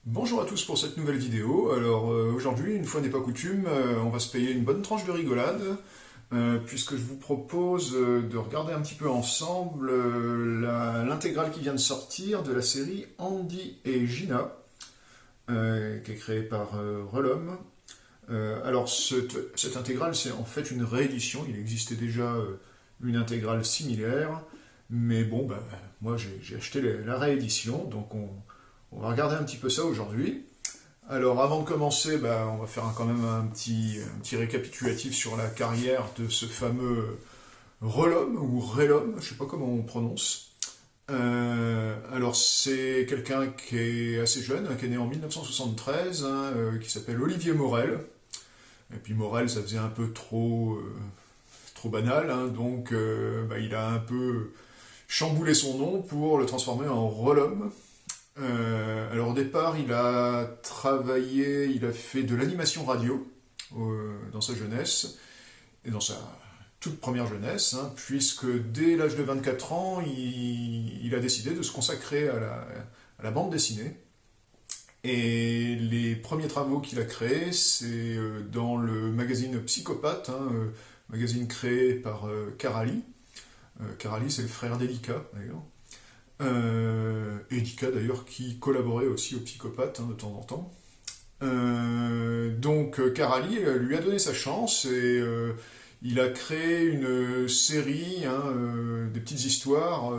Bonjour à tous pour cette nouvelle vidéo. Alors aujourd'hui, une fois n'est pas coutume, on va se payer une bonne tranche de rigolade, puisque je vous propose de regarder un petit peu ensemble l'intégrale qui vient de sortir de la série Andy et Gina, qui est créée par Relum. Alors cette intégrale, c'est en fait une réédition, il existait déjà une intégrale similaire, mais bon, bah, moi j'ai acheté la réédition, donc on va regarder un petit peu ça aujourd'hui. Alors avant de commencer, bah, on va faire quand même un petit récapitulatif sur la carrière de ce fameux Relum, ou Relum, je ne sais pas comment on prononce. Alors c'est quelqu'un qui est assez jeune, hein, qui est né en 1973, hein, qui s'appelle Olivier Morel. Et puis Morel, ça faisait un peu trop banal, hein, donc bah, il a un peu chamboulé son nom pour le transformer en Relum. Alors au départ, il a travaillé, il a fait de l'animation radio dans sa jeunesse, et dans sa toute première jeunesse, hein, puisque dès l'âge de 24 ans, il a décidé de se consacrer à la bande dessinée. Et les premiers travaux qu'il a créés, c'est dans le magazine Psychopathe, hein, magazine créé par Karali. Karali, c'est le frère d'Elika, d'ailleurs. Edika d'ailleurs qui collaborait aussi au Psychopathe, hein, de temps en temps. Donc Karali lui a donné sa chance et il a créé une série, hein, des petites histoires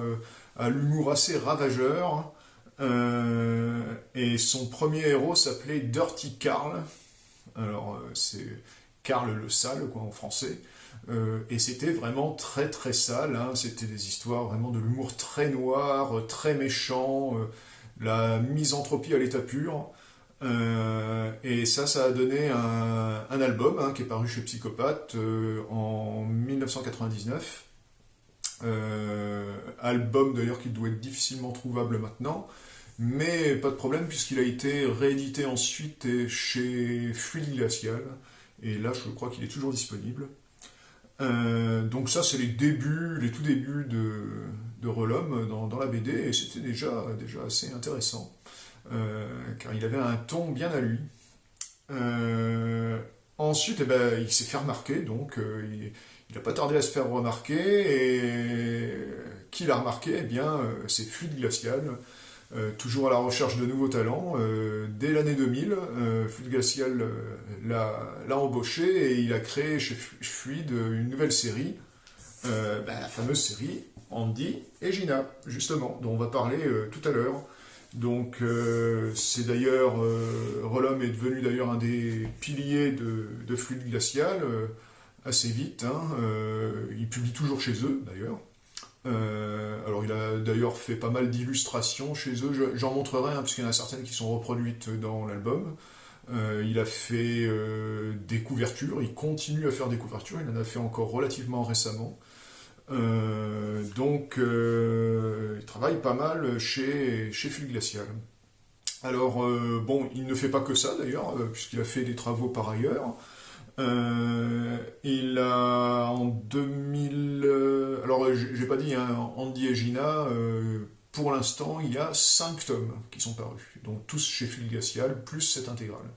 à l'humour assez ravageur. Et son premier héros s'appelait Dirty Carl. Alors c'est Karl le sale, quoi, en français. Et c'était vraiment très très sale, hein. C'était des histoires vraiment de l'humour très noir, très méchant, la misanthropie à l'état pur. Et ça a donné un album, hein, qui est paru chez Psychopathe en 1999. Album d'ailleurs qui doit être difficilement trouvable maintenant, mais pas de problème puisqu'il a été réédité ensuite chez Fluide Glacial, et là je crois qu'il est toujours disponible. Donc ça, c'est les tout débuts de Relum dans la BD, et c'était déjà assez intéressant, car il avait un ton bien à lui. Ensuite, eh ben, il s'est fait remarquer, donc il n'a pas tardé à se faire remarquer, et qui l'a remarqué? Eh bien, c'est Fluide Glacial, toujours à la recherche de nouveaux talents. Dès l'année 2000, Fluide Glacial l'a embauché et il a créé chez Fluide une nouvelle série, la fameuse série Andy et Gina, justement, dont on va parler tout à l'heure. Donc c'est d'ailleurs, Relum est devenu d'ailleurs un des piliers de Fluide Glacial assez vite, hein. Il publie toujours chez eux d'ailleurs. Alors il a d'ailleurs fait pas mal d'illustrations chez eux, j'en montrerai, hein, parce qu'il y en a certaines qui sont reproduites dans l'album. Il a fait des couvertures, il continue à faire des couvertures, il en a fait encore relativement récemment. Donc il travaille pas mal chez Fluide Glacial. Alors bon, il ne fait pas que ça d'ailleurs, puisqu'il a fait des travaux par ailleurs. Il a en 2000... alors j'ai pas dit, hein, Andy et Gina, pour l'instant il y a 5 tomes qui sont parus, donc tous chez Fluide Glacial, plus cette intégrale.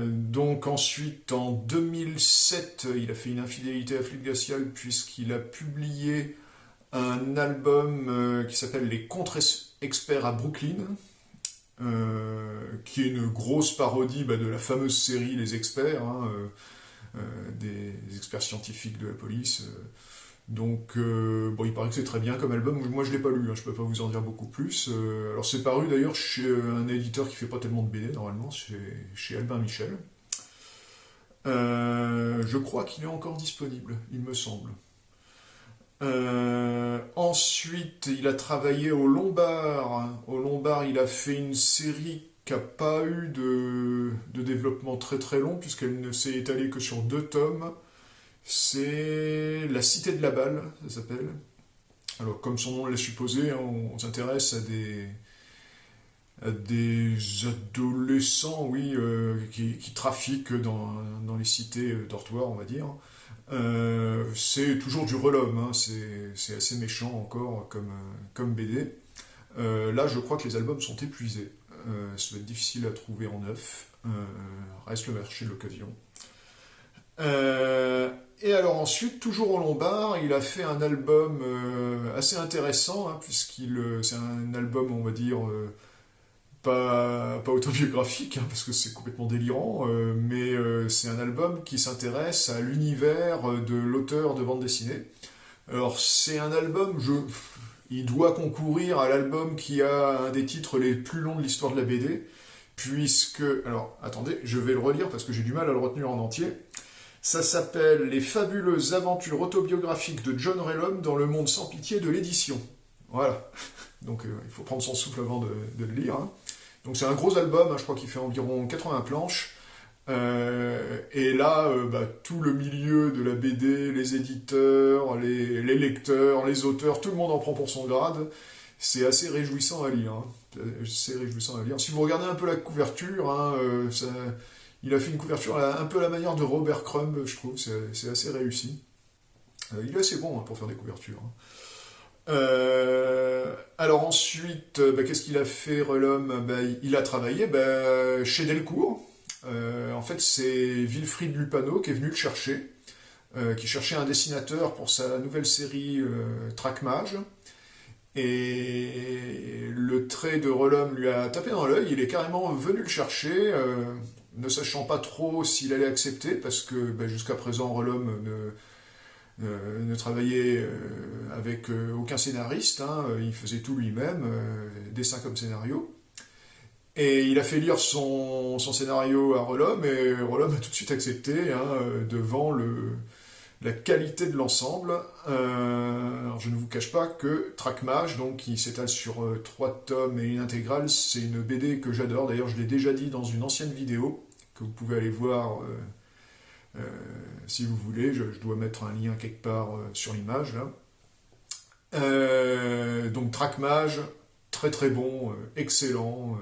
Donc ensuite en 2007 il a fait une infidélité à Fluide Glacial puisqu'il a publié un album qui s'appelle Les Contre-Experts à Brooklyn, qui est une grosse parodie, bah, de la fameuse série Les Experts, hein, des experts scientifiques de la police. Donc, bon, il paraît que c'est très bien comme album. Moi, je l'ai pas lu, hein, je peux pas vous en dire beaucoup plus. Alors, c'est paru d'ailleurs chez un éditeur qui fait pas tellement de BD normalement, chez Albin Michel. Je crois qu'il est encore disponible, il me semble. Ensuite, il a travaillé au Lombard. Au Lombard, il a fait une série qui n'a pas eu de développement très très long, puisqu'elle ne s'est étalée que sur 2 tomes. C'est La Cité de la Balle, ça s'appelle. Alors, comme son nom le laisse supposer, hein, on s'intéresse à des adolescents, oui, qui trafiquent dans les cités dortoirs, on va dire. C'est toujours du Relum, hein, c'est assez méchant encore comme BD. Là, je crois que les albums sont épuisés. Ça va être difficile à trouver en neuf. Reste le marché de l'occasion. Et alors ensuite, toujours au Lombard, il a fait un album assez intéressant, hein, c'est un album, on va dire, pas autobiographique, hein, parce que c'est complètement délirant, mais c'est un album qui s'intéresse à l'univers de l'auteur de bande dessinée. Alors c'est un album, il doit concourir à l'album qui a un des titres les plus longs de l'histoire de la BD, puisque... Alors, attendez, je vais le relire parce que j'ai du mal à le retenir en entier. Ça s'appelle « Les fabuleuses aventures autobiographiques de John Rellum dans le monde sans pitié de l'édition ». Voilà. Donc il faut prendre son souffle avant de le lire. Hein. Donc c'est un gros album, hein, je crois qu'il fait environ 80 planches. Et là, tout le milieu de la BD, les éditeurs, les lecteurs, les auteurs, tout le monde en prend pour son grade. C'est assez réjouissant à lire. Hein. C'est réjouissant à lire. Si vous regardez un peu la couverture, hein, il a fait une couverture un peu à la manière de Robert Crumb, je trouve. C'est assez réussi. Il est assez bon, hein, pour faire des couvertures. Hein. Alors ensuite, qu'est-ce qu'il a fait, Rellum? Il a travaillé chez Delcourt. En fait, c'est Wilfried Lupano qui est venu le chercher, qui cherchait un dessinateur pour sa nouvelle série Traquemage. Et le trait de Rellum lui a tapé dans l'œil, il est carrément venu le chercher, ne sachant pas trop s'il allait accepter, parce que jusqu'à présent, Rellum ne travaillait avec aucun scénariste, hein, il faisait tout lui-même, dessin comme scénario. Et il a fait lire son scénario à Rellum, et Rellum a tout de suite accepté, hein, devant la qualité de l'ensemble. Alors je ne vous cache pas que Traquemage, donc, qui s'étale sur 3 tomes et une intégrale, c'est une BD que j'adore. D'ailleurs, je l'ai déjà dit dans une ancienne vidéo, que vous pouvez aller voir si vous voulez. Je dois mettre un lien quelque part sur l'image, là. Donc Traquemage, très très bon, excellent.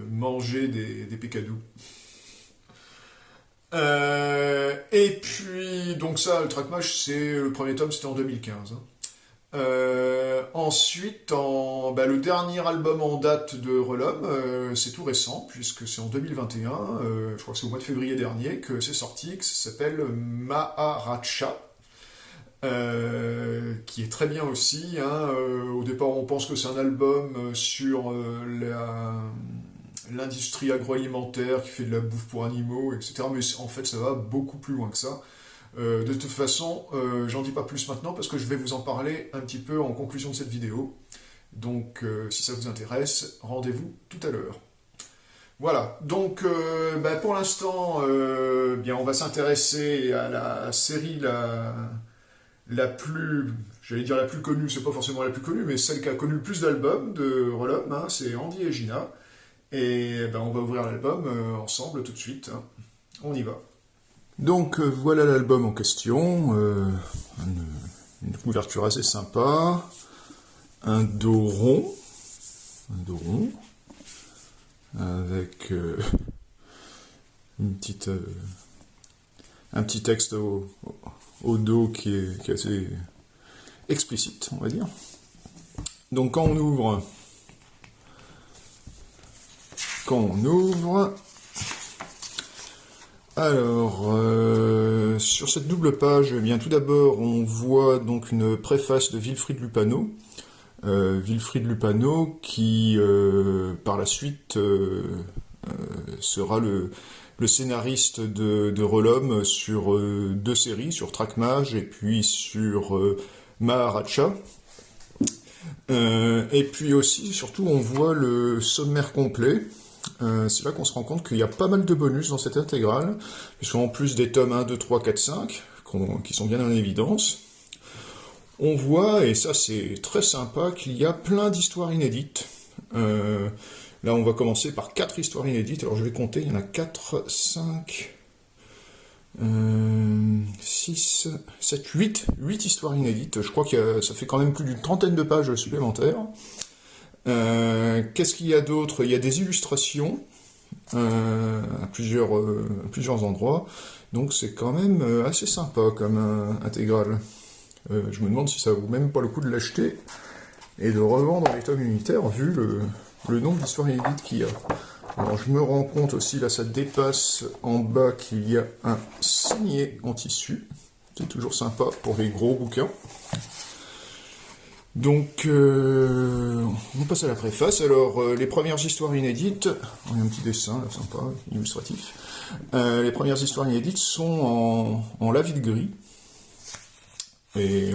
Manger des pécadous. Et puis, donc ça, le Traquemage, le premier tome, c'était en 2015. Hein. Ensuite, le dernier album en date de Rellum, c'est tout récent, puisque c'est en 2021, je crois que c'est au mois de février dernier, que c'est sorti, que ça s'appelle Maharaja. Qui est très bien aussi. Hein. Au départ, on pense que c'est un album sur l'industrie agroalimentaire qui fait de la bouffe pour animaux, etc. Mais en fait, ça va beaucoup plus loin que ça. De toute façon, j'en dis pas plus maintenant parce que je vais vous en parler un petit peu en conclusion de cette vidéo. Donc, si ça vous intéresse, rendez-vous tout à l'heure. Voilà, donc pour l'instant, on va s'intéresser à la série la plus, j'allais dire la plus connue, c'est pas forcément la plus connue, mais celle qui a connu le plus d'albums de Rellum, hein, c'est Andy et Gina. Et on va ouvrir l'album ensemble tout de suite. Hein. On y va. Donc voilà l'album en question. Une couverture assez sympa. Un dos rond. Avec un petit texte au dos qui est assez explicite, on va dire. Donc quand on ouvre, alors sur cette double page, tout d'abord on voit donc une préface de Wilfried Lupano. Wilfried Lupano qui par la suite sera le scénariste de Rellum sur 2 séries, sur Traquemage et puis sur Maharaja. Et puis aussi, surtout, on voit le sommaire complet. C'est là qu'on se rend compte qu'il y a pas mal de bonus dans cette intégrale, puisqu'en plus des tomes 1, 2, 3, 4, 5, qui sont bien en évidence, on voit, et ça c'est très sympa, qu'il y a plein d'histoires inédites. Là, on va commencer par 4 histoires inédites. Alors, je vais compter. Il y en a 4, 5, 6, 7, 8. 8 histoires inédites. Je crois que ça fait quand même plus d'une trentaine de pages supplémentaires. Qu'est-ce qu'il y a d'autre? Il y a des illustrations à plusieurs endroits. Donc, c'est quand même assez sympa comme intégrale. Je me demande si ça vaut même pas le coup de l'acheter. et de revendre les tomes unitaires vu le nombre d'histoires inédites qu'il y a. Alors je me rends compte aussi, là ça dépasse en bas qu'il y a un signet en tissu. C'est toujours sympa pour les gros bouquins. Donc, on passe à la préface. Alors, les premières histoires inédites, on a un petit dessin, là, sympa, illustratif. Les premières histoires inédites sont en lavide gris. Et,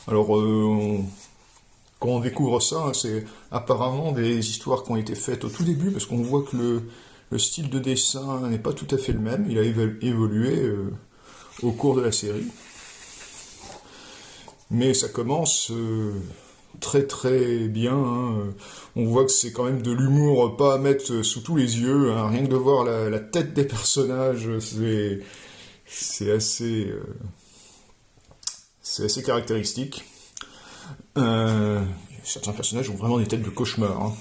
quand on découvre ça, hein, c'est apparemment des histoires qui ont été faites au tout début, parce qu'on voit que le style de dessin n'est pas tout à fait le même. Il a évolué au cours de la série. Mais ça commence très très bien. Hein. On voit que c'est quand même de l'humour pas à mettre sous tous les yeux. Hein. Rien que de voir la tête des personnages, c'est assez caractéristique. Certains personnages ont vraiment des têtes de cauchemar.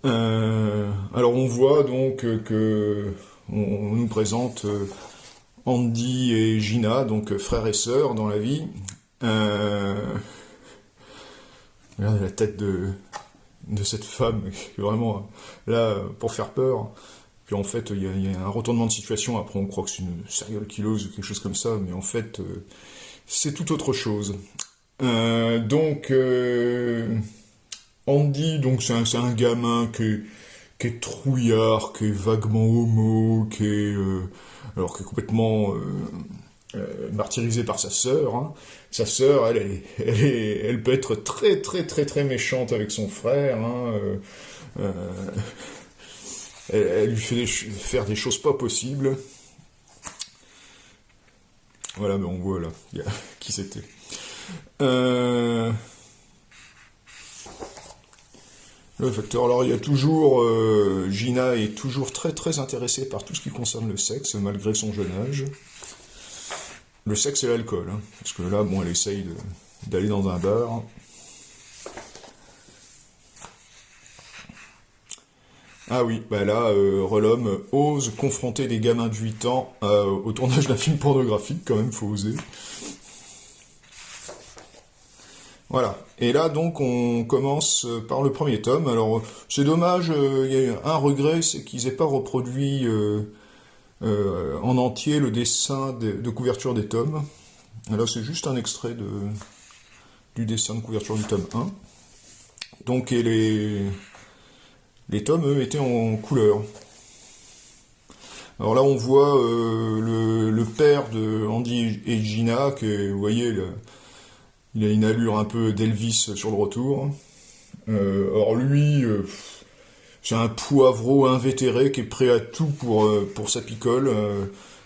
Hein. Alors on voit donc que on nous présente Andy et Gina, donc frères et sœurs dans la vie. Regardez la tête de cette femme, qui est vraiment là pour faire peur. Puis en fait, il y a un retournement de situation. Après, on croit que c'est une serial killeuse ou quelque chose comme ça, mais en fait, c'est tout autre chose. Andy, donc c'est un gamin qui est trouillard, qui est vaguement homo, qui est complètement martyrisé par sa sœur. Hein. Sa sœur, elle peut être très très très très méchante avec son frère. Hein. Elle lui fait faire des choses pas possibles. Voilà, mais on voit là qui c'était. Le facteur. Alors il y a toujours Gina est toujours très très intéressée par tout ce qui concerne le sexe, malgré son jeune âge. Le sexe et l'alcool, hein, parce que là, bon, elle essaye d'aller dans un bar. Ah oui, bah là, Relum ose confronter des gamins de 8 ans au tournage d'un film pornographique, quand même, faut oser. Voilà. Et là, donc, on commence par le premier tome. Alors, c'est dommage, il y a un regret, c'est qu'ils n'aient pas reproduit en entier le dessin de couverture des tomes. Là, c'est juste un extrait du dessin de couverture du tome 1. Donc, et les tomes, eux, étaient en couleur. Alors là, on voit le père de Andy et Gina, vous voyez, il a une allure un peu d'Elvis sur le retour. Alors lui, c'est un poivreau invétéré qui est prêt à tout pour sa picole,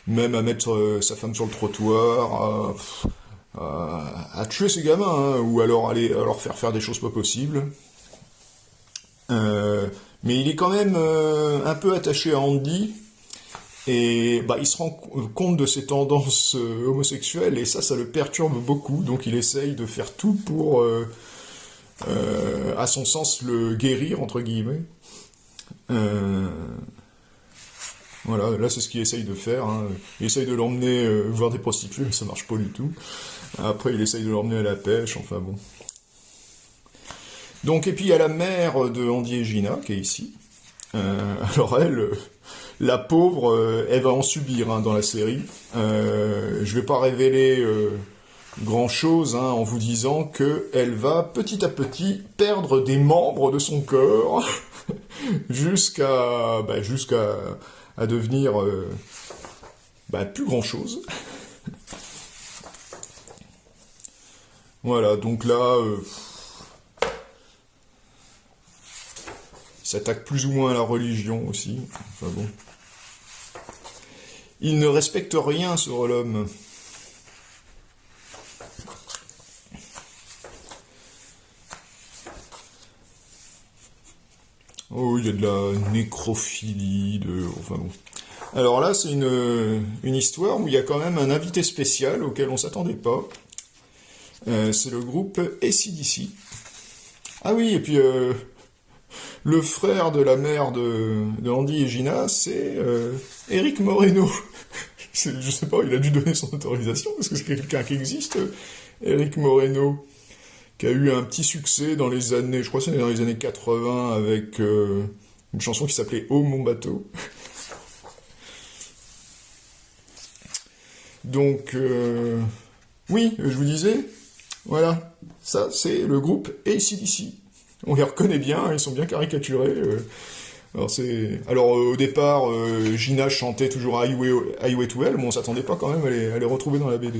même à mettre sa femme sur le trottoir, à tuer ses gamins, hein, ou alors à leur faire des choses pas possibles. Mais il est quand même un peu attaché à Andy, et il se rend compte de ses tendances homosexuelles, et ça le perturbe beaucoup, donc il essaye de faire tout pour, à son sens, le guérir, entre guillemets. Voilà, là c'est ce qu'il essaye de faire. Hein. Il essaye de l'emmener voir des prostituées, mais ça marche pas du tout. Après, il essaye de l'emmener à la pêche, enfin bon. Donc, et puis il y a la mère de Andy et Gina, qui est ici. Alors elle, la pauvre, elle va en subir hein, dans la série. Je vais pas révéler grand-chose hein, en vous disant qu'elle va petit à petit perdre des membres de son corps jusqu'à devenir plus grand-chose. Voilà, donc là, il s'attaque plus ou moins à la religion aussi. Enfin bon. Il ne respecte rien, ce Relum. Oh, il y a de la nécrophilie, enfin bon. Alors là, c'est une histoire où il y a quand même un invité spécial auquel on s'attendait pas. C'est le groupe AC/DC. Ah oui, et puis le frère de la mère de Andy et Gina, c'est Eric Moreno. Je sais pas, il a dû donner son autorisation, parce que c'est quelqu'un qui existe, Eric Moreno, qui a eu un petit succès dans les années, je crois que c'est dans les années 80, avec une chanson qui s'appelait Oh mon bateau. Donc, oui, je vous disais, voilà, ça c'est le groupe AC/DC. On les reconnaît bien, ils sont bien caricaturés. Alors, au départ, Gina chantait toujours Highway to Hell, mais on s'attendait pas quand même à les retrouver dans la BD.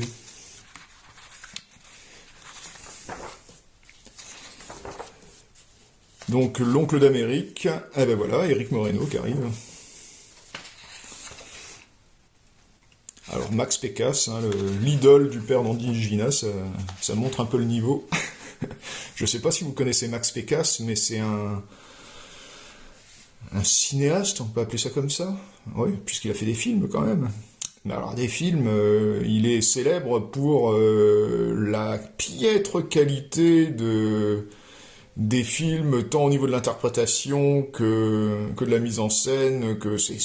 Donc, l'oncle d'Amérique, eh ben voilà, Eric Moreno qui arrive. Alors, Max Pécasse, hein, l'idole du père d'Andy et Gina, ça montre un peu le niveau. Je sais pas si vous connaissez Max Pécasse, mais c'est un cinéaste, on peut appeler ça comme ça. Oui, puisqu'il a fait des films quand même. Mais alors des films, il est célèbre pour la piètre qualité des films, tant au niveau de l'interprétation que de la mise en scène, que c'est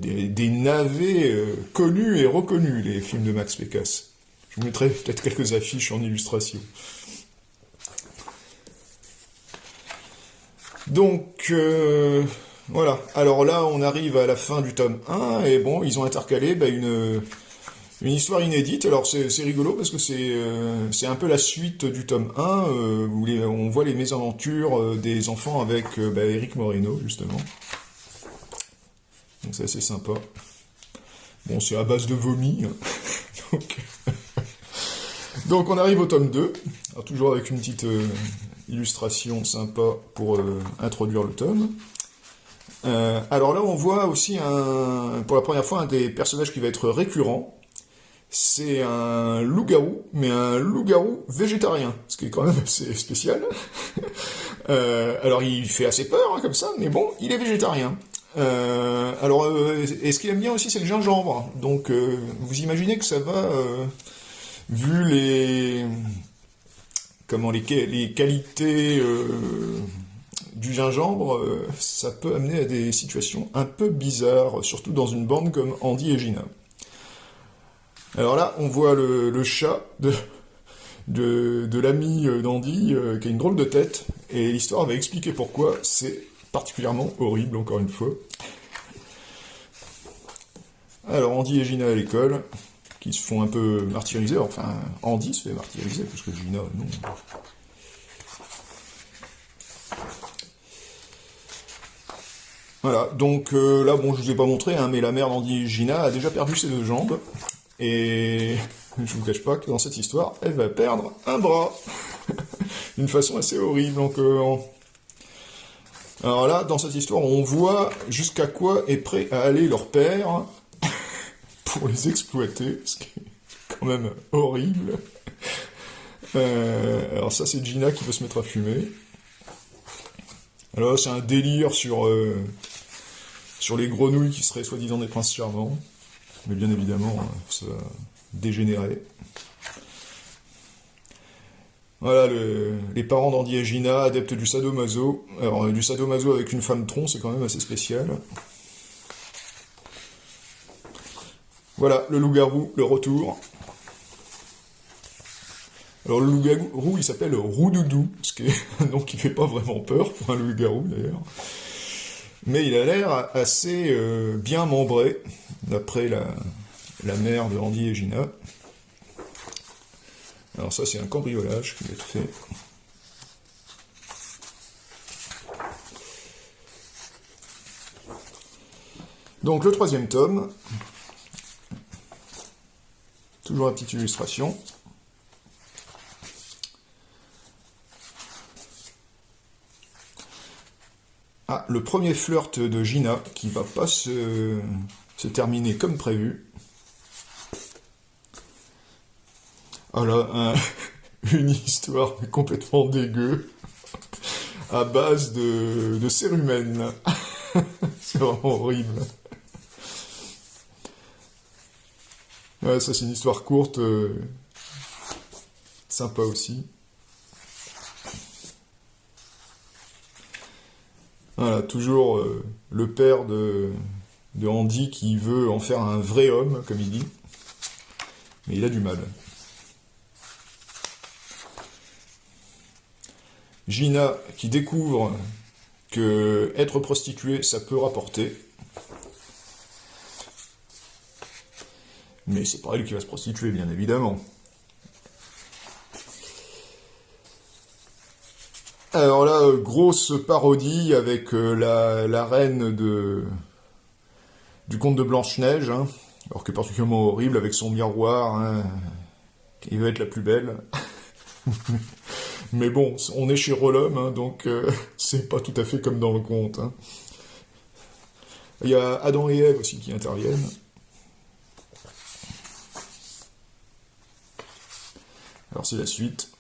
des navets connus et reconnus, les films de Max Pécasse. Je vous mettrai peut-être quelques affiches en illustration. Donc, voilà. Alors là, on arrive à la fin du tome 1, et bon, ils ont intercalé une histoire inédite. Alors c'est rigolo, parce que c'est un peu la suite du tome 1, on voit les mésaventures des enfants avec Eric Moreno, justement. Donc c'est assez sympa. Bon, c'est à base de vomi. Hein. Donc on arrive au tome 2, alors toujours avec une petite illustration sympa pour introduire le tome. Alors là, on voit aussi pour la première fois un des personnages qui va être récurrent. C'est un loup-garou, mais un loup-garou végétarien, ce qui est quand même assez spécial. Alors il fait assez peur, hein, comme ça, mais bon, il est végétarien. Et ce qu'il aime bien aussi, c'est le gingembre. Donc vous imaginez que ça va, vu les qualités du gingembre, ça peut amener à des situations un peu bizarres, surtout dans une bande comme Andy et Gina. Alors là, on voit le chat de l'ami d'Andy, qui a une drôle de tête, et l'histoire va expliquer pourquoi. C'est particulièrement horrible, encore une fois. Alors, Andy et Gina à l'école, qui se font un peu martyriser. Enfin, Andy se fait martyriser, parce que Gina, non. Voilà, donc là, bon, je vous ai pas montré, hein, mais la mère d'Andy et Gina a déjà perdu ses 2 jambes. Et je vous cache pas que dans cette histoire, elle va perdre un bras. D'une façon assez horrible. Donc, alors là, dans cette histoire, on voit jusqu'à quoi est prêt à aller leur père pour les exploiter, ce qui est quand même horrible. Alors ça, c'est Gina qui veut se mettre à fumer. Alors là, c'est un délire sur les grenouilles qui seraient soi-disant des princes charmants. Mais bien évidemment, ça va dégénérer. Voilà, les parents d'Andy et Gina, adeptes du sadomaso. Alors, du sadomaso avec une femme tronc, c'est quand même assez spécial. Voilà, le loup-garou, le retour. Alors, le loup-garou, il s'appelle Roudoudou, ce qui est un nom qui fait pas vraiment peur pour un loup-garou, d'ailleurs. Mais il a l'air assez bien membré, d'après la mère de Andy et Gina. Alors ça, c'est un cambriolage qui va être fait. Donc le 3e tome. Toujours la petite illustration. Ah, le premier flirt de Gina, qui va pas se terminer comme prévu. Voilà, une histoire complètement dégueu, à base de cérumen. C'est vraiment horrible. Ouais, ça c'est une histoire courte, sympa aussi. Voilà, toujours le père de Andy qui veut en faire un vrai homme, comme il dit. Mais il a du mal. Gina qui découvre que être prostituée, ça peut rapporter. Mais c'est pas elle qui va se prostituer, bien évidemment. Alors là, grosse parodie avec la reine du conte de Blanche-Neige, hein, alors que particulièrement horrible avec son miroir, hein, qui veut être la plus belle. Mais bon, on est chez Rollum, hein, donc c'est pas tout à fait comme dans le conte. Hein. Il y a Adam et Ève aussi qui interviennent. Alors c'est la suite.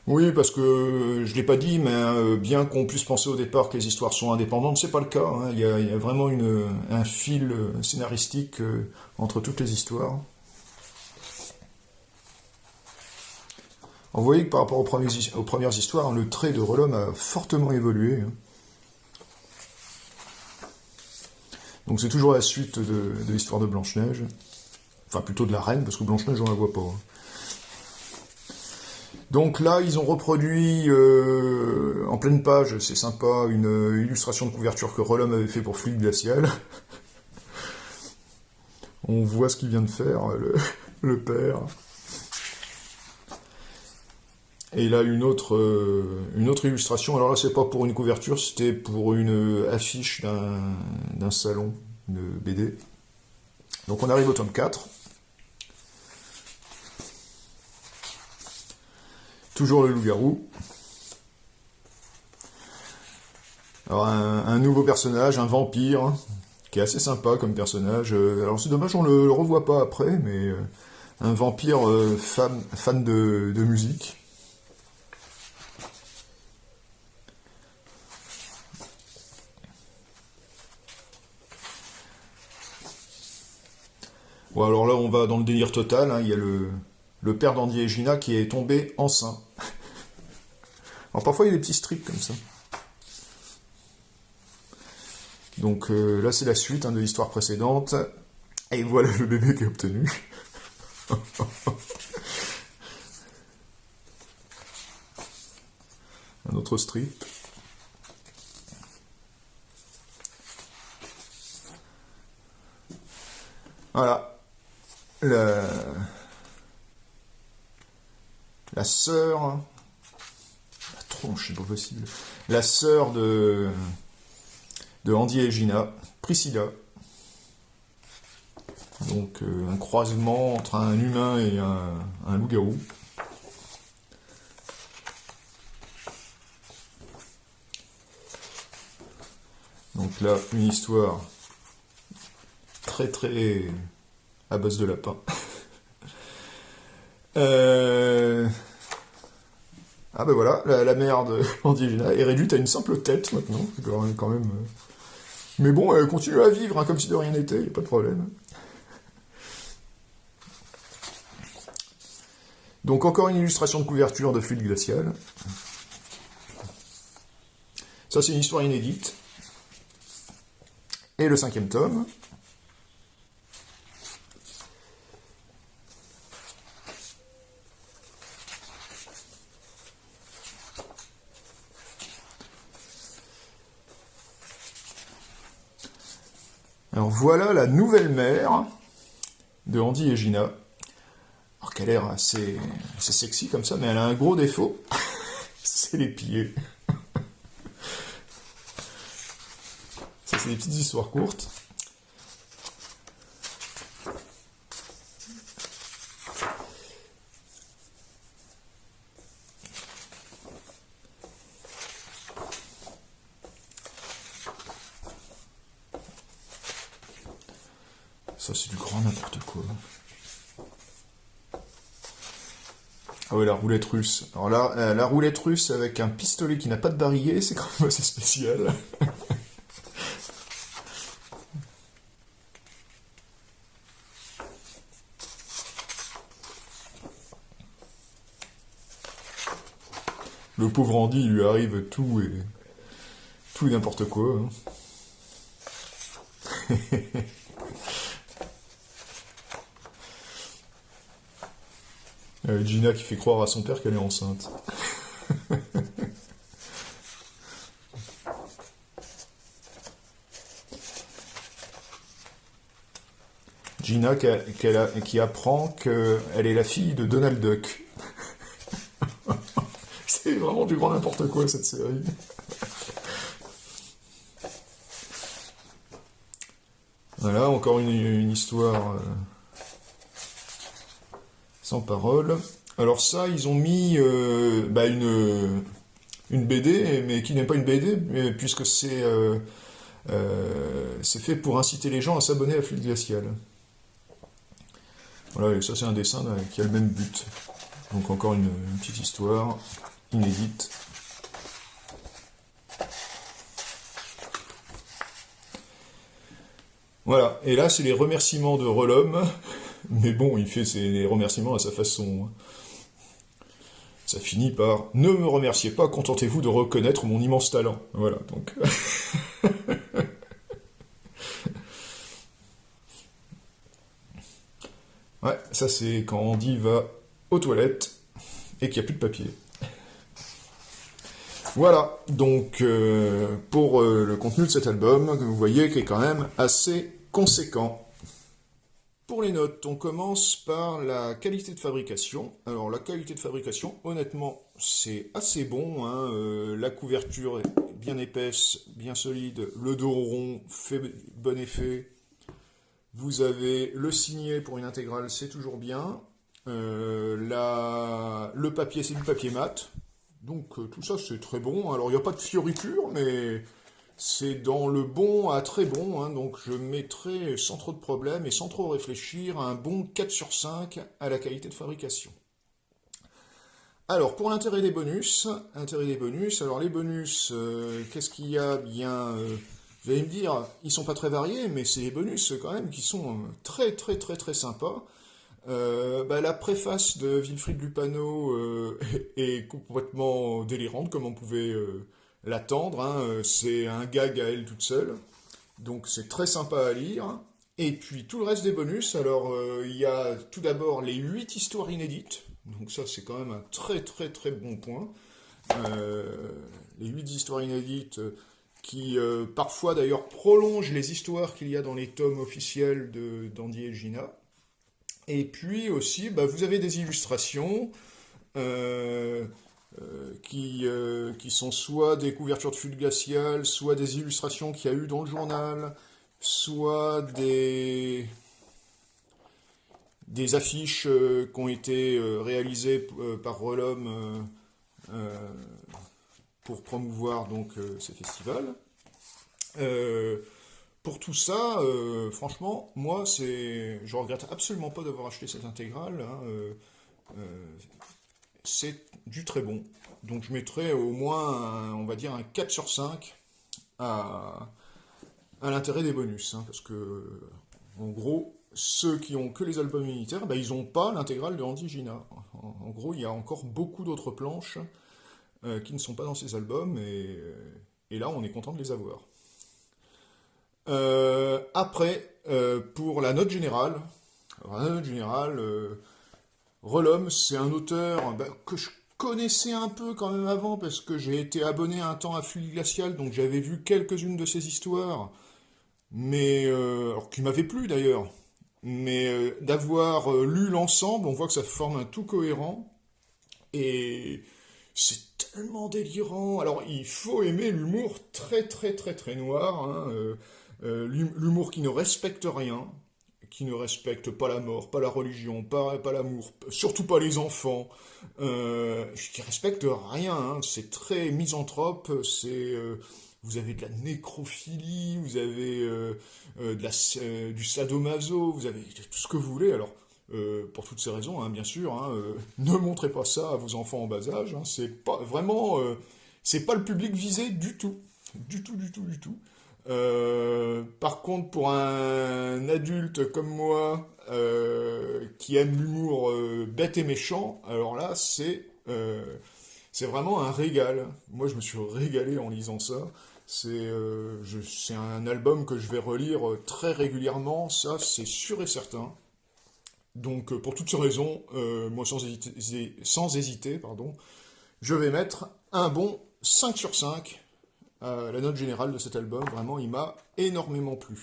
Oui, parce que je l'ai pas dit, mais bien qu'on puisse penser au départ que les histoires sont indépendantes, c'est pas le cas. Hein. Il y a vraiment un fil scénaristique entre toutes les histoires. Alors, vous voyez que par rapport aux premières histoires, hein, le trait de Rollum a fortement évolué. Hein. Donc c'est toujours la suite de l'histoire de Blanche-Neige. Enfin, plutôt de la reine, parce que Blanche-Neige, on la voit pas. Hein. Donc là, ils ont reproduit en pleine page, c'est sympa, une illustration de couverture que Rollum avait fait pour Fluide Glacial. On voit ce qu'il vient de faire, le père. Et là, une autre illustration. Alors là, c'est pas pour une couverture, c'était pour une affiche d'un salon de BD. Donc on arrive au tome 4. Toujours le loup-garou. Alors un nouveau personnage, un vampire, qui est assez sympa comme personnage. Alors c'est dommage, on le revoit pas après, mais un vampire fan de musique. Bon, alors là, on va dans le délire total. Hein. Il y a le père d'Andy et Gina qui est tombé enceint. Alors parfois, il y a des petits strips comme ça. Donc là, c'est la suite de l'histoire précédente. Et voilà le bébé qui est obtenu. Un autre strip. Voilà. La sœur... La tronche, c'est pas possible. La sœur de Andy et Gina, Priscilla. Donc un croisement entre un humain et un loup-garou. Donc là, une histoire très très à base de lapin. Ah ben voilà, la mère de Andy et Gina est réduite à une simple tête maintenant. Quand même. Mais bon, elle continue à vivre, hein, comme si de rien n'était, il n'y a pas de problème. Donc encore une illustration de couverture de Fluide Glacial. Ça c'est une histoire inédite. Et le 5e tome. Alors voilà la nouvelle mère de Andy et Gina. Alors qu'elle a l'air assez sexy comme ça, mais elle a un gros défaut. C'est les pieds. Ça, c'est des petites histoires courtes. Ça, c'est du grand n'importe quoi. Ah ouais, la roulette russe. Alors là, la roulette russe avec un pistolet qui n'a pas de barillet, c'est quand même assez spécial. Le pauvre Andy, il lui arrive tout et n'importe quoi. Hein. Gina qui fait croire à son père qu'elle est enceinte. Gina qui apprend qu'elle est la fille de Donald Duck. C'est vraiment du grand n'importe quoi cette série. Voilà, encore une histoire sans parole. Alors ça, ils ont mis une BD, mais qui n'est pas une BD, puisque c'est fait pour inciter les gens à s'abonner à Fluide Glacial. Voilà, et ça c'est un dessin qui a le même but. Donc encore une petite histoire inédite. Voilà, et là c'est les remerciements de Relum, mais bon, il fait ses remerciements à sa façon. Ça finit par « Ne me remerciez pas, contentez-vous de reconnaître mon immense talent ». Voilà, donc... ouais, ça c'est quand Andy va aux toilettes et qu'il n'y a plus de papier. Voilà, donc pour le contenu de cet album, vous voyez qu'il est quand même assez conséquent. Pour les notes, on commence par la qualité de fabrication. Alors la qualité de fabrication, honnêtement, c'est assez bon, hein. La couverture est bien épaisse, bien solide, le dos rond fait bon effet. Vous avez le signet pour une intégrale, c'est toujours bien. Le papier, c'est du papier mat. Donc tout ça, c'est très bon. Alors il n'y a pas de fioriture, mais c'est dans le bon à très bon. Hein. Donc je mettrai sans trop de problèmes et sans trop réfléchir un bon 4 sur 5 à la qualité de fabrication. Alors pour l'intérêt des bonus, alors les bonus, qu'est-ce qu'il y a bien vous allez me dire, ils sont pas très variés, mais c'est des bonus quand même qui sont très très très très sympas. La préface de Wilfried Lupano est complètement délirante, comme on pouvait l'attendre. Hein. C'est un gag à elle toute seule. Donc c'est très sympa à lire. Et puis tout le reste des bonus, alors il y a tout d'abord les 8 histoires inédites. Donc ça c'est quand même un très très très bon point. Les 8 histoires inédites qui parfois d'ailleurs prolongent les histoires qu'il y a dans les tomes officiels d'Andy et Gina. Et puis aussi, vous avez des illustrations qui sont soit des couvertures de Fluide Glacial, soit des illustrations qu'il y a eu dans le journal, soit des affiches qui ont été réalisées par Relum pour promouvoir donc ces festivals. Pour tout ça, franchement, moi, je regrette absolument pas d'avoir acheté cette intégrale. Hein, c'est du très bon. Donc je mettrai au moins, on va dire, un 4 sur 5 à l'intérêt des bonus. Hein, parce que, en gros, ceux qui ont que les albums unitaires, ils n'ont pas l'intégrale de Andy et Gina. En gros, il y a encore beaucoup d'autres planches qui ne sont pas dans ces albums. Et là, on est content de les avoir. Après, pour la note générale, Relum, c'est un auteur que je connaissais un peu quand même avant, parce que j'ai été abonné un temps à Fluide Glacial, donc j'avais vu quelques-unes de ses histoires, mais alors qui m'avaient plu d'ailleurs, mais d'avoir lu l'ensemble, on voit que ça forme un tout cohérent, et c'est tellement délirant. Alors il faut aimer l'humour très très très très noir, hein, l'humour qui ne respecte rien, qui ne respecte pas la mort, pas la religion, pas l'amour, surtout pas les enfants, qui respecte rien, hein. C'est très misanthrope, vous avez de la nécrophilie, vous avez du sadomaso, vous avez tout ce que vous voulez. Alors, pour toutes ces raisons, hein, bien sûr, hein, ne montrez pas ça à vos enfants en bas âge, hein, c'est pas vraiment, c'est pas le public visé du tout, du tout, du tout, du tout. Par contre, pour un adulte comme moi, qui aime l'humour bête et méchant, alors là, c'est vraiment un régal. Moi, je me suis régalé en lisant ça. C'est un album que je vais relire très régulièrement, ça, c'est sûr et certain. Donc pour toutes ces raisons, moi sans hésiter, pardon, je vais mettre un bon 5 sur 5 à la note générale de cet album. Vraiment, il m'a énormément plu.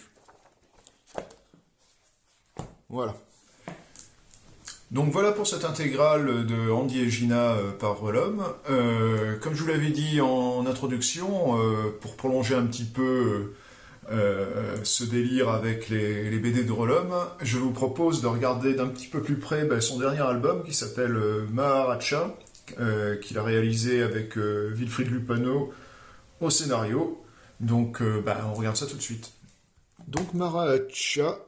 Voilà. Donc voilà pour cette intégrale de Andy et Gina par Relum. Comme je vous l'avais dit en introduction, pour prolonger un petit peu ce délire avec les BD de Relum, je vous propose de regarder d'un petit peu plus près son dernier album qui s'appelle Maharaja, qu'il a réalisé avec Wilfried Lupano au scénario. Donc on regarde ça tout de suite. Donc Maharaja,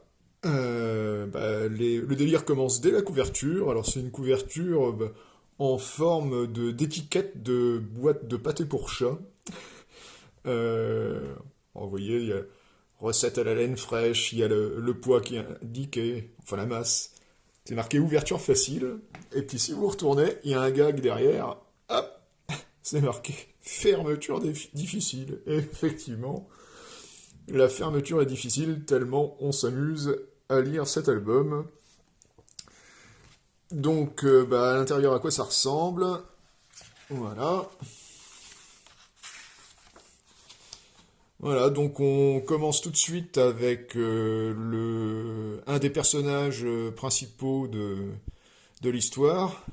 le délire commence dès la couverture. Alors c'est une couverture en forme d'étiquette de boîte de pâté pour chat. Vous voyez, il y a recette à la laine fraîche, il y a le poids qui est indiqué, enfin la masse. C'est marqué ouverture facile. Et puis si vous retournez, il y a un gag derrière. Hop, c'est marqué fermeture difficile. Et effectivement, la fermeture est difficile tellement on s'amuse à lire cet album. Donc, à l'intérieur, à quoi ça ressemble? Voilà. Voilà, donc on commence tout de suite avec un des personnages principaux de l'histoire.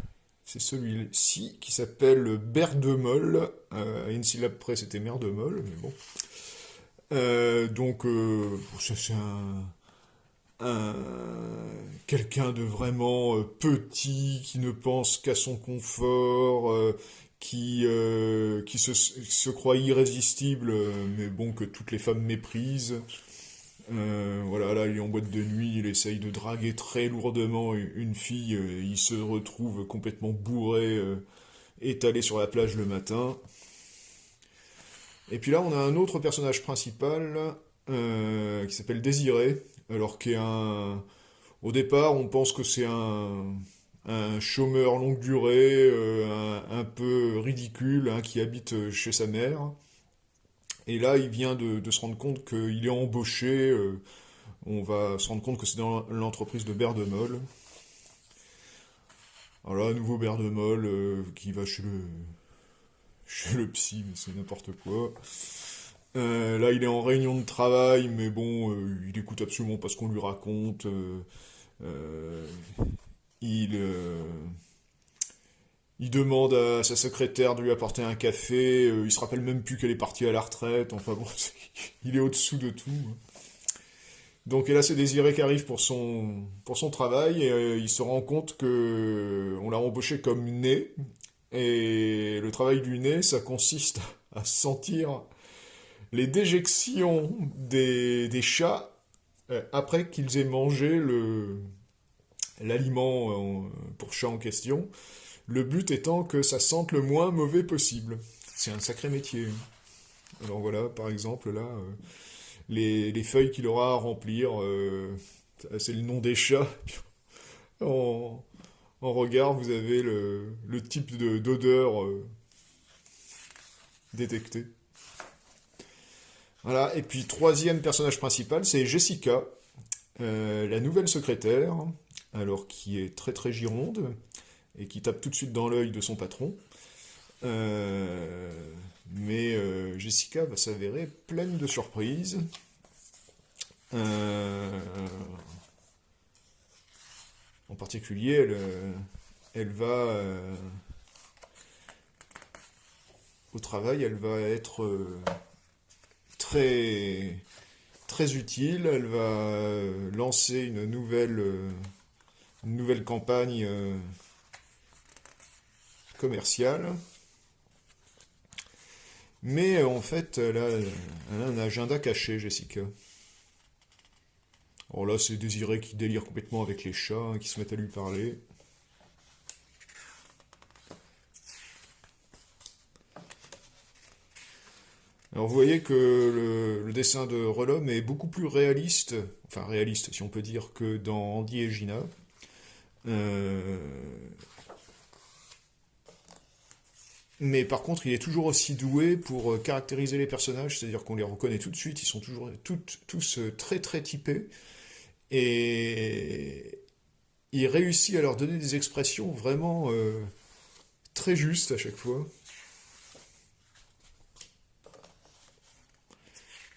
C'est celui-ci qui s'appelle Berdemol. À une syllabe près, c'était Merdemol, mais bon. C'est quelqu'un de vraiment petit, qui ne pense qu'à son confort, qui se croit irrésistible, mais bon, que toutes les femmes méprisent. Voilà, là, il est en boîte de nuit, il essaye de draguer très lourdement une fille, il se retrouve complètement bourré, étalé sur la plage le matin. Et puis là, on a un autre personnage principal qui s'appelle Désiré, alors au départ, on pense que c'est un chômeur longue durée, un peu ridicule, hein, qui habite chez sa mère. Et là, il vient de se rendre compte qu'il est embauché. On va se rendre compte que c'est dans l'entreprise de Berdemol. Alors là, un nouveau Berdemol qui va chez le psy, mais c'est n'importe quoi. Là, il est en réunion de travail, mais bon, il écoute absolument pas ce qu'on lui raconte. Il, il demande à sa secrétaire de lui apporter un café. Il se rappelle même plus qu'elle est partie à la retraite. Enfin bon, il est au-dessous de tout. Donc et là, c'est Désiré qui arrive pour son travail et il se rend compte que on l'a embauché comme nez. Et le travail du nez, ça consiste à sentir les déjections des chats après qu'ils aient mangé l'aliment pour chat en question. Le but étant que ça sente le moins mauvais possible. C'est un sacré métier. Alors voilà, par exemple, là, les feuilles qu'il aura à remplir, c'est le nom des chats. En regard, vous avez le type d'odeur détecté. Voilà, et puis troisième personnage principal, c'est Jessica, la nouvelle secrétaire, alors qui est très très gironde, et qui tape tout de suite dans l'œil de son patron. Jessica va s'avérer pleine de surprises. En particulier, elle va au travail, elle va être très très utile. Elle va lancer une nouvelle campagne commerciale. Mais en fait, elle a un agenda caché, Jessica. Alors là, c'est Désiré qui délire complètement avec les chats, hein, qui se mettent à lui parler. Alors vous voyez que le dessin de Relum est beaucoup plus réaliste, enfin réaliste si on peut dire, que dans Andy et Gina. Mais par contre, il est toujours aussi doué pour caractériser les personnages, c'est-à-dire qu'on les reconnaît tout de suite, ils sont tous très très typés. Et il réussit à leur donner des expressions vraiment très justes à chaque fois.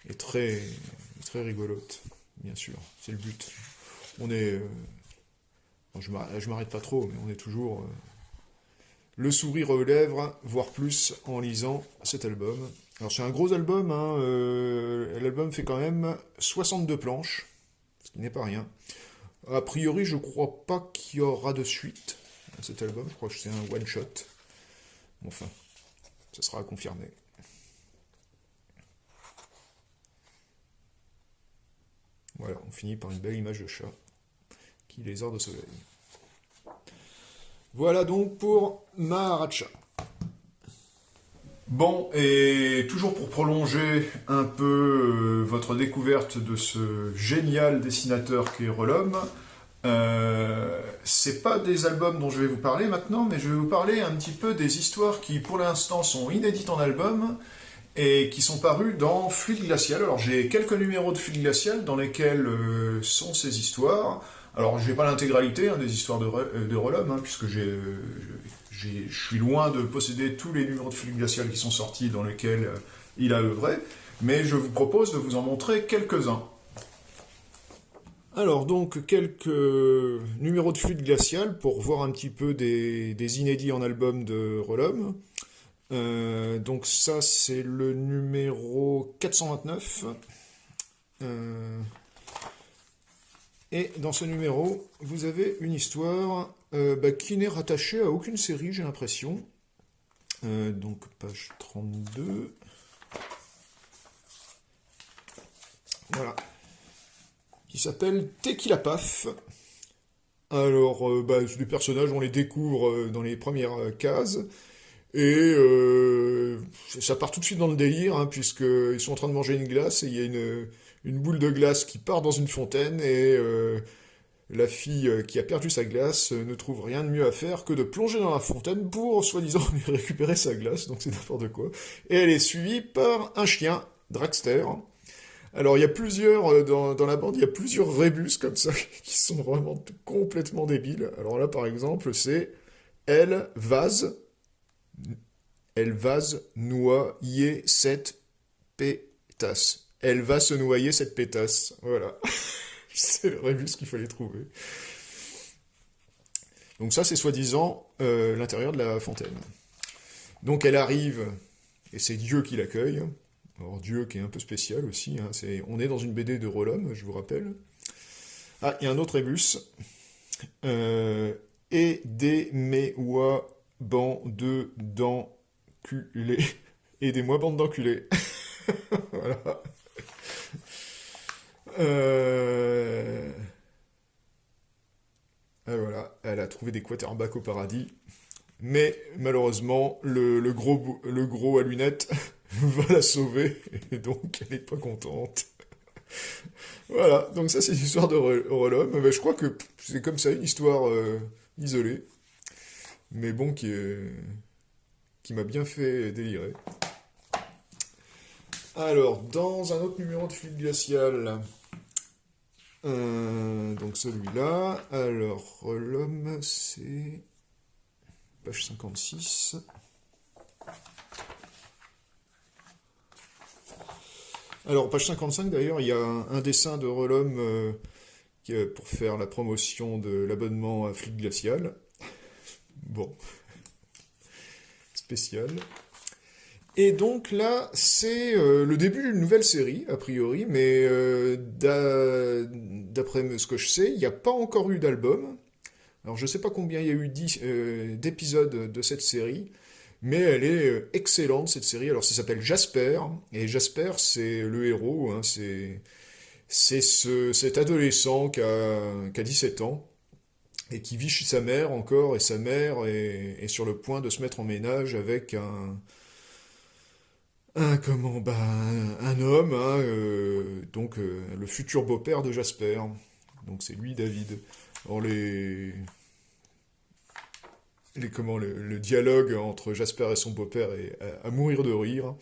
Et très rigolote, bien sûr. C'est le but. On est... bon, je m'arrête pas trop, mais on est toujours... le sourire aux lèvres, voire plus, en lisant cet album. Alors c'est un gros album, hein, l'album fait quand même 62 planches, ce qui n'est pas rien. A priori, je crois pas qu'il y aura de suite à cet album, je crois que c'est un one-shot. Bon, enfin, ça sera à confirmer. Voilà, on finit par une belle image de chat qui les heures de soleil. Voilà donc pour Maharaja. Bon, et toujours pour prolonger un peu votre découverte de ce génial dessinateur qu'est Relum, c'est pas des albums dont je vais vous parler maintenant, mais je vais vous parler un petit peu des histoires qui pour l'instant sont inédites en album et qui sont parues dans Fluide Glacial. Alors j'ai quelques numéros de Fluide Glacial dans lesquels sont ces histoires. Alors je n'ai pas l'intégralité des histoires de Relum, puisque je suis loin de posséder tous les numéros de Fluide Glacial qui sont sortis dans lesquels il a œuvré, mais je vous propose de vous en montrer quelques-uns. Alors donc quelques numéros de Fluide Glacial pour voir un petit peu des inédits en album de Relum. Donc ça c'est le numéro 429. Et dans ce numéro, vous avez une histoire qui n'est rattachée à aucune série, j'ai l'impression. Donc page 32. Voilà. Qui s'appelle Tequila Paf. Alors, les personnages, on les découvre dans les premières cases. Et ça part tout de suite dans le délire, puisqu'ils sont en train de manger une glace et il y a une boule de glace qui part dans une fontaine et la fille qui a perdu sa glace ne trouve rien de mieux à faire que de plonger dans la fontaine pour, soi-disant, lui récupérer sa glace, donc c'est n'importe quoi. Et elle est suivie par un chien, Dragster. Alors il y a plusieurs, dans la bande, il y a plusieurs rébus comme ça, qui sont vraiment complètement débiles. Alors là, par exemple, c'est Elle vase noyer cette pétasse. Elle va se noyer cette pétasse. Voilà. C'est le rébus qu'il fallait trouver. Donc ça, c'est soi-disant l'intérieur de la fontaine. Donc elle arrive, et c'est Dieu qui l'accueille. Alors Dieu qui est un peu spécial aussi. On est dans une BD de Relum, je vous rappelle. Ah, il y a un autre rébus. Aidez-moi, bande d'enculés. Aidez-moi, bande d'enculés. Voilà. Voilà, elle a trouvé des quarterbacks au paradis. Mais malheureusement, le gros à lunettes va la sauver. Et donc, elle n'est pas contente. Voilà, donc ça c'est l'histoire de Relum. Je crois que c'est comme ça, une histoire isolée. Mais bon, qui m'a bien fait délirer. Alors, dans un autre numéro de Fluide Glacial, donc celui-là, alors, l'homme, c'est page 56. Alors, page 55, d'ailleurs, il y a un dessin de Relum pour faire la promotion de l'abonnement à Fluide Glacial. Bon, spécial. Et donc là, c'est le début d'une nouvelle série, a priori, mais d'après ce que je sais, il n'y a pas encore eu d'album. Alors je ne sais pas combien il y a eu d'épisodes de cette série, mais elle est excellente, cette série. Alors ça s'appelle Jasper, et Jasper, c'est le héros, c'est cet adolescent qui a 17 ans, et qui vit chez sa mère encore, et sa mère est sur le point de se mettre en ménage avec un homme, donc le futur beau-père de Jasper. Donc c'est lui, David. Alors le dialogue entre Jasper et son beau-père est à mourir de rire.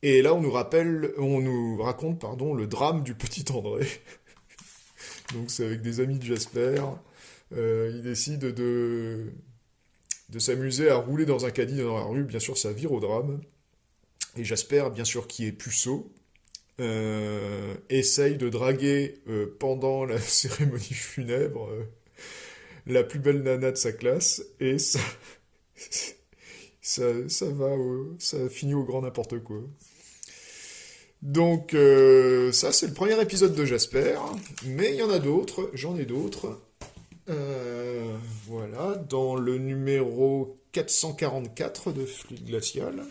Et là, on nous raconte, le drame du petit André. Donc c'est avec des amis de Jasper. Il décide de s'amuser à rouler dans un caddie dans la rue. Bien sûr, ça vire au drame. Et Jasper, bien sûr, qui est puceau, essaye de draguer pendant la cérémonie funèbre la plus belle nana de sa classe. Et ça finit au grand n'importe quoi. Donc ça c'est le premier épisode de Jasper, mais il y en a d'autres, j'en ai d'autres. Voilà, dans le numéro 444 de Fluide Glacial.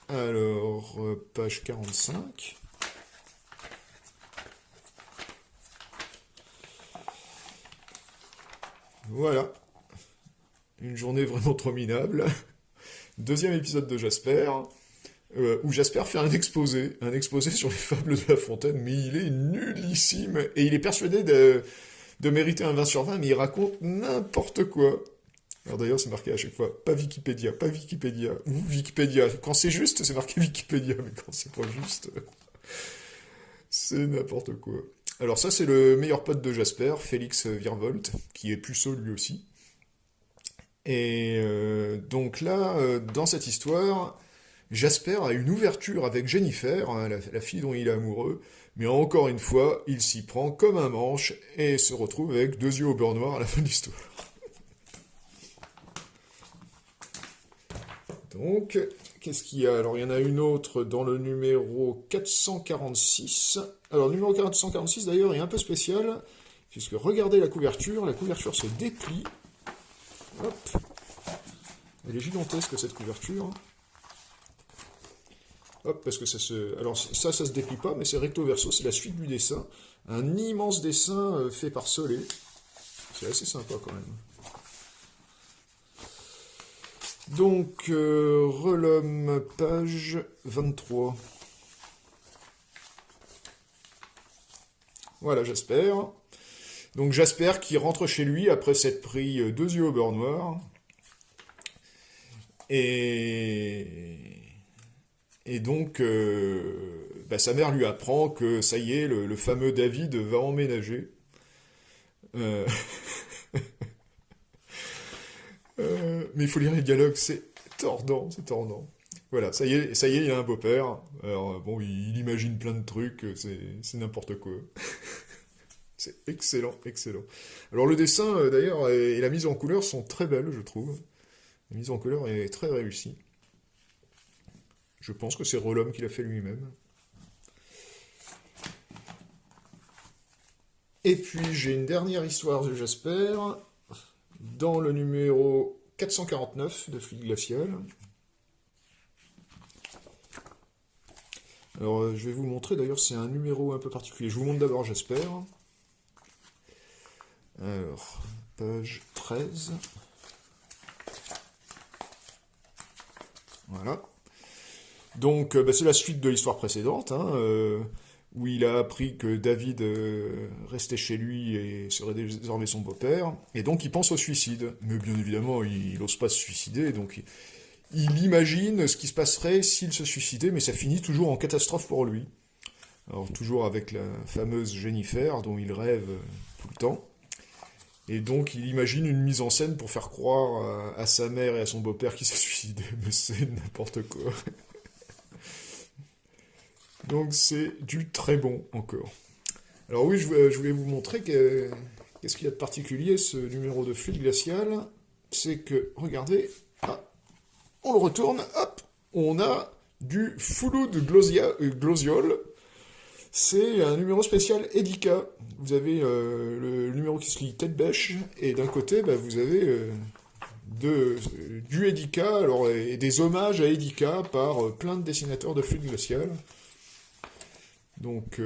Alors, page 45. Voilà, une journée vraiment trop minable. Deuxième épisode de Jasper. Où Jasper fait un exposé sur les fables de La Fontaine, mais il est nullissime, et il est persuadé de mériter un 20 sur 20, mais il raconte n'importe quoi. Alors d'ailleurs, c'est marqué à chaque fois, pas Wikipédia, ou Wikipédia. Quand c'est juste, c'est marqué Wikipédia, mais quand c'est pas juste, c'est n'importe quoi. Alors ça, c'est le meilleur pote de Jasper, Félix Virvolt, qui est puceau lui aussi. Et donc là, dans cette histoire... Jasper a une ouverture avec Jennifer, hein, la fille dont il est amoureux, mais encore une fois, il s'y prend comme un manche et se retrouve avec 2 yeux au beurre noir à la fin de l'histoire. Donc, qu'est-ce qu'il y a? Alors, il y en a une autre dans le numéro 446. Alors, le numéro 446, d'ailleurs, est un peu spécial, puisque regardez la couverture se déplie. Hop. Elle est gigantesque, cette couverture. Hop, parce que ça se... Alors ça se déplie pas, mais c'est recto verso, c'est la suite du dessin. Un immense dessin fait par Solé. C'est assez sympa quand même. Donc, Relum, page 23. Voilà, Jasper. Donc Jasper qui rentre chez lui après s'être pris 2 yeux au beurre noir. Et donc, sa mère lui apprend que ça y est, le fameux David va emménager. Mais il faut lire les dialogues, c'est tordant, c'est tordant. Voilà, ça y est, il a un beau-père. Alors, bon, il imagine plein de trucs, c'est n'importe quoi. C'est excellent, excellent. Alors, le dessin, d'ailleurs, et la mise en couleur sont très belles, je trouve. La mise en couleur est très réussie. Je pense que c'est Rolom qui l'a fait lui-même. Et puis j'ai une dernière histoire de Jasper, dans le numéro 449 de Fluide Glacial. Alors je vais vous montrer, d'ailleurs c'est un numéro un peu particulier. Je vous montre d'abord Jasper. Alors, page 13. Voilà. Donc, c'est la suite de l'histoire précédente, hein, où il a appris que David restait chez lui et serait désormais son beau-père, et donc il pense au suicide. Mais bien évidemment, il n'ose pas se suicider, donc il imagine ce qui se passerait s'il se suicidait, mais ça finit toujours en catastrophe pour lui. Alors, toujours avec la fameuse Jennifer, dont il rêve tout le temps. Et donc, il imagine une mise en scène pour faire croire à sa mère et à son beau-père qu'il s'est suicidé, mais c'est n'importe quoi. Donc c'est du très bon encore. Alors oui, je voulais vous montrer qu'est-ce qu'il y a de particulier ce numéro de Fluide Glacial. C'est que, regardez, on le retourne, hop, on a du Fouloud Glosiol. C'est un numéro spécial Edika. Vous avez le numéro qui se lit Tête Bêche, et d'un côté, vous avez du Edika, alors, et des hommages à Edika par plein de dessinateurs de Fluide Glacial. Donc,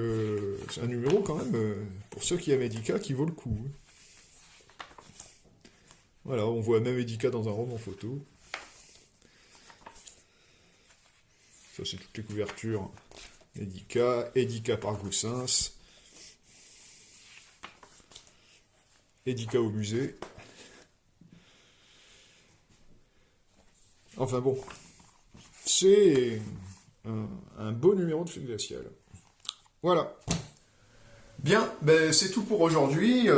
c'est un numéro quand même, pour ceux qui aiment Edika, qui vaut le coup. Voilà, on voit même Edika dans un roman photo. Ça, c'est toutes les couvertures. Edika par Goussens. Edika au musée. Enfin bon, c'est un beau numéro de Fluide Glacial. Voilà. Bien, ben, c'est tout pour aujourd'hui.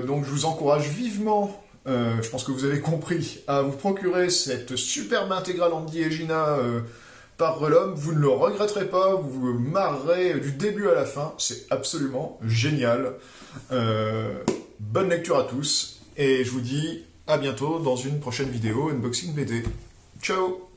Donc je vous encourage vivement, je pense que vous avez compris, à vous procurer cette superbe intégrale Andy et Gina par Relum. Vous ne le regretterez pas, vous vous marrerez du début à la fin. C'est absolument génial. Bonne lecture à tous et je vous dis à bientôt dans une prochaine vidéo Unboxing BD. Ciao!